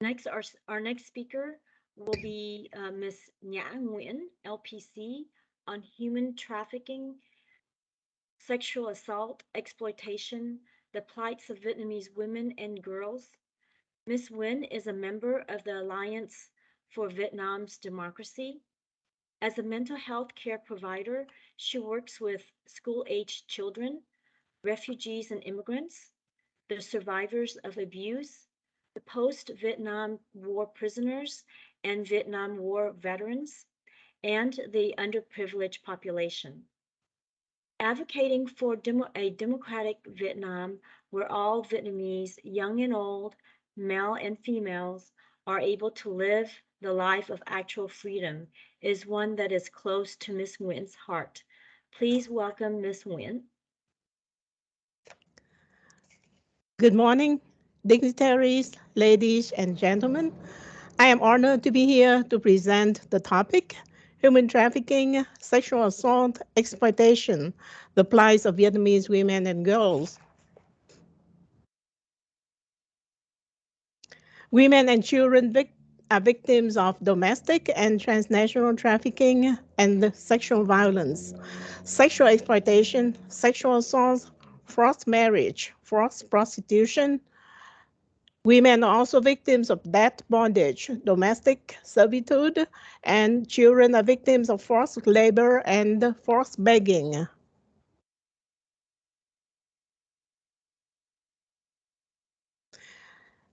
Our next speaker will be Ms. Nha Nguyen, LPC, on human trafficking, sexual assault, exploitation, the plights of Vietnamese women and girls. Ms. Nguyen is a member of the Alliance for Vietnam's Democracy. As a mental health care provider, she works with school-aged children, refugees and immigrants, the survivors of abuse, the post-Vietnam War prisoners and Vietnam War veterans, and the underprivileged population. Advocating for a democratic Vietnam where all Vietnamese, young and old, male and females, are able to live the life of actual freedom is one that is close to Ms. Nguyen's heart. Please welcome Ms. Nguyen. Good morning, dignitaries, ladies and gentlemen. I am honored to be here to present the topic, human trafficking, sexual assault, exploitation, the plights of Vietnamese women and girls. Women and children are victims of domestic and transnational trafficking and sexual violence, sexual exploitation, sexual assault, forced marriage, forced prostitution. Women are also victims of debt bondage, domestic servitude, and children are victims of forced labor and forced begging.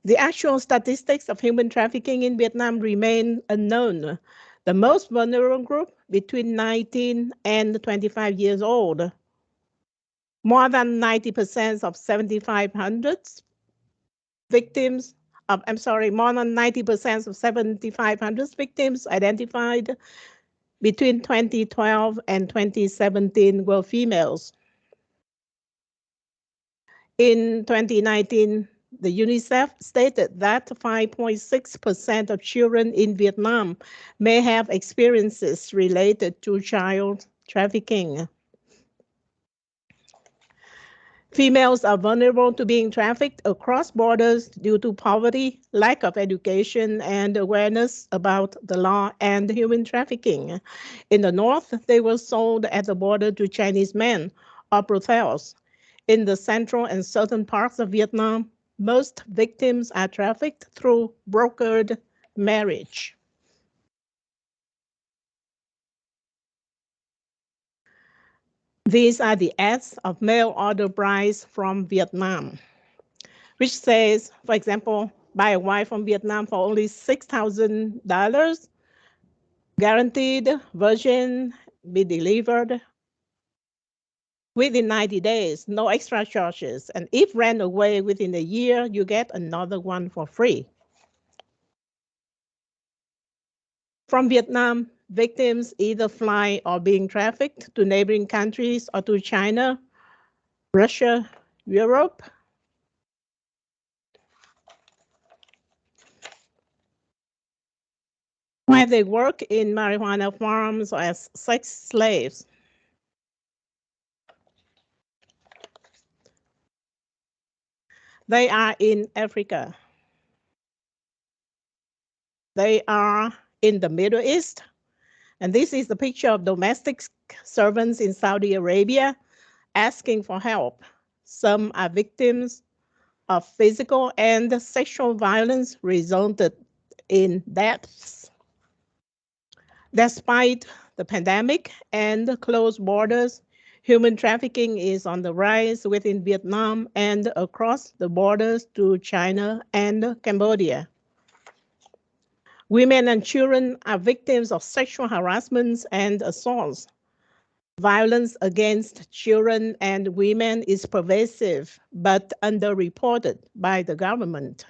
The actual statistics of human trafficking in Vietnam remain unknown. The most vulnerable group between 19 and 25 years old. More than 90% of 7,500 victims more than 90% of 7,500 victims identified between 2012 and 2017 were females. In 2019, the UNICEF stated that 5.6% of children in Vietnam may have experiences related to child trafficking. Females are vulnerable to being trafficked across borders due to poverty, lack of education, and awareness about the law and human trafficking. In the north, they were sold at the border to Chinese men or brothels. In the central and southern parts of Vietnam, most victims are trafficked through brokered marriage. These are the ads of mail order brides from Vietnam, which says, for example, buy a wife from Vietnam for only $6,000, guaranteed, virgin, be delivered within 90 days, no extra charges. And if ran away within a year, you get another one for free. From Vietnam, victims either fly or being trafficked to neighboring countries or to China, Russia, Europe. Where they work in marijuana farms or as sex slaves. They are in Africa. They are in the Middle East. And this is the picture of domestic servants in Saudi Arabia asking for help. Some are victims of physical and sexual violence resulted in deaths. Despite the pandemic and closed borders, human trafficking is on the rise within Vietnam and across the borders to China and Cambodia. Women and children are victims of sexual harassments and assaults. Violence against children and women is pervasive but underreported by the government.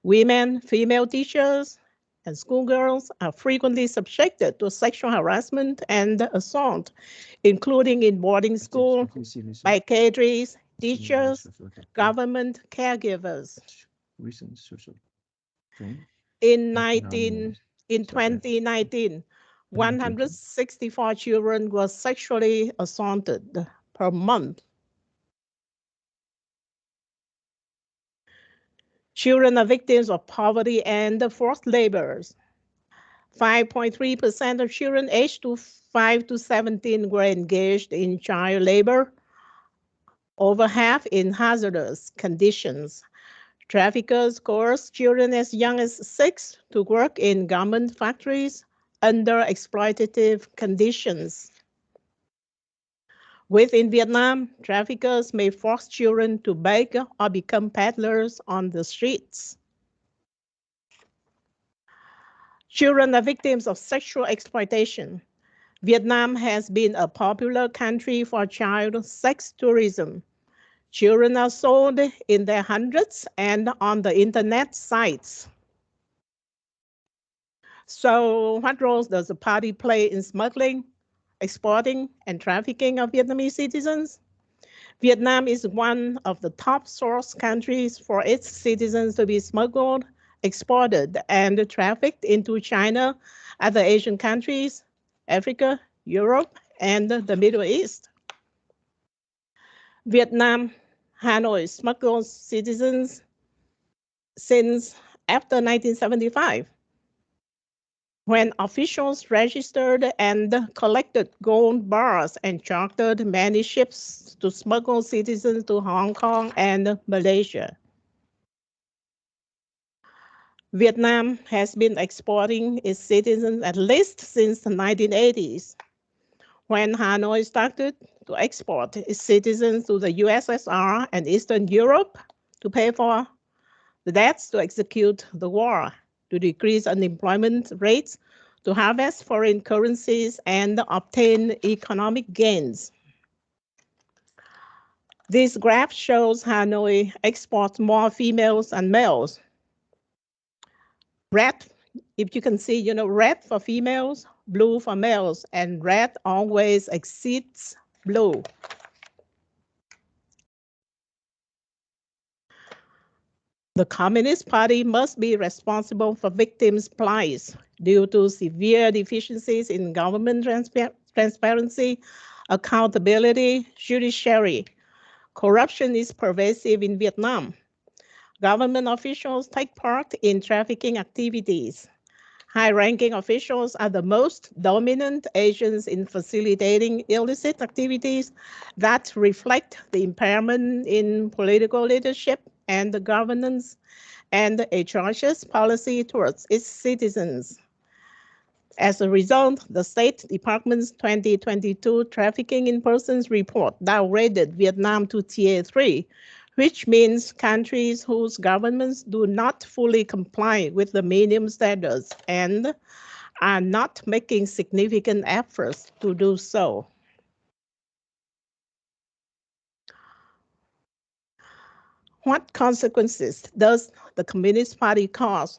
Women, female teachers, and schoolgirls are frequently subjected to sexual harassment and assault, including in boarding school, by cadres, teachers, government caregivers. In 2019, 164 children were sexually assaulted per month. Children are victims of poverty and forced labors. 5.3% of children aged to 5 to 17 were engaged in child labor, over half in hazardous conditions. Traffickers coerce children as young as 6 to work in garment factories under exploitative conditions. Within Vietnam, traffickers may force children to beg or become peddlers on the streets. Children are victims of sexual exploitation. Vietnam has been a popular country for child sex tourism. Children are sold in their hundreds and on the internet sites. So, what roles does the party play in smuggling, exporting, and trafficking of Vietnamese citizens? Vietnam is one of the top source countries for its citizens to be smuggled, exported, and trafficked into China, other Asian countries, Africa, Europe, and the Middle East. Vietnam, Hanoi smuggles citizens since after 1975, when officials registered and collected gold bars and chartered many ships to smuggle citizens to Hong Kong and Malaysia. Vietnam has been exporting its citizens at least since the 1980s, when Hanoi started to export its citizens to the USSR and Eastern Europe to pay for the debts, to execute the war, to decrease unemployment rates, to harvest foreign currencies, and obtain economic gains. This graph shows Hanoi exports more females and males. Red, if you can see, red for females, blue for males, and red always exceeds blue. The Communist Party must be responsible for victims' plights due to severe deficiencies in government transparency, accountability, judiciary. Corruption is pervasive in Vietnam. Government officials take part in trafficking activities. High-ranking officials are the most dominant agents in facilitating illicit activities that reflect the impairment in political leadership and the governance and a church's policy towards its citizens. As a result, the State Department's 2022 Trafficking in Persons report downgraded Vietnam to Tier 3, which means countries whose governments do not fully comply with the minimum standards and are not making significant efforts to do so. What consequences does the Communist Party cause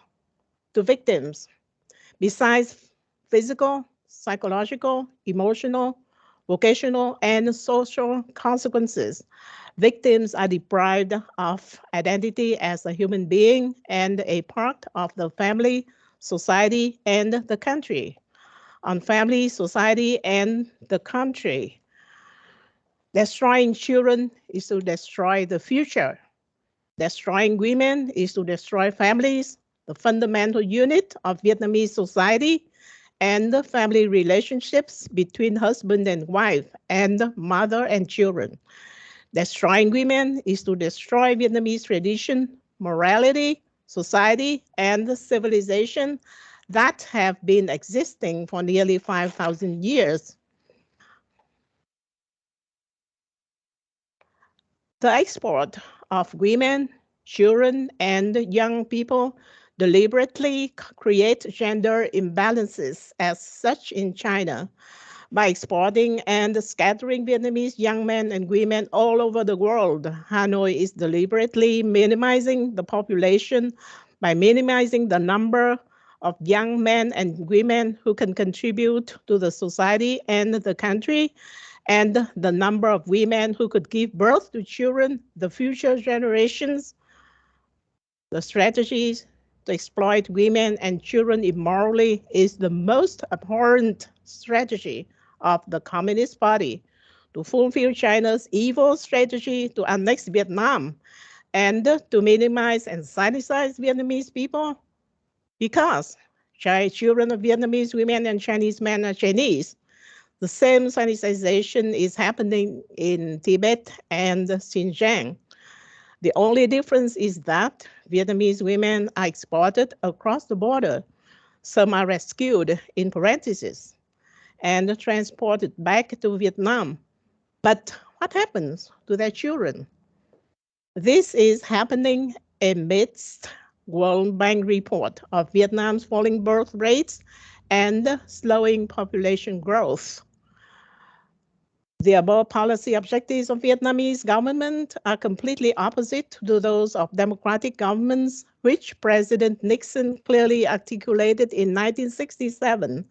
to victims besides physical, psychological, emotional, vocational, and social consequences? Victims are deprived of identity as a human being and a part of the family, society, and the country. On family, society, and the country, destroying children is to destroy the future. Destroying women is to destroy families, the fundamental unit of Vietnamese society, and the family relationships between husband and wife and mother and children. Destroying women is to destroy Vietnamese tradition, morality, society, and civilization that have been existing for nearly 5,000 years. The export of women, children, and young people deliberately create gender imbalances as such in China by exporting and scattering Vietnamese young men and women all over the world. Hanoi is deliberately minimizing the population by minimizing the number of young men and women who can contribute to the society and the country, and the number of women who could give birth to children, the future generations. The strategies to exploit women and children immorally is the most abhorrent strategy of the Communist Party to fulfill China's evil strategy to annex Vietnam and to minimize and sanitize Vietnamese people because children of Vietnamese women and Chinese men are Chinese. The same sanitization is happening in Tibet and Xinjiang. The only difference is that Vietnamese women are exported across the border. Some are rescued, in parentheses, and transported back to Vietnam. But what happens to their children? This is happening amidst World Bank report of Vietnam's falling birth rates and slowing population growth. The above policy objectives of Vietnamese government are completely opposite to those of democratic governments, which President Nixon clearly articulated in 1967.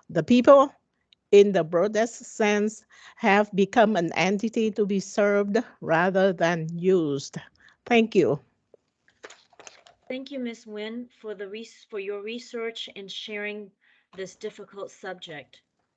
The people, in the broadest sense, have become an entity to be served rather than used. Thank you. Thank you, Ms. Nguyen, for your research and sharing this difficult subject.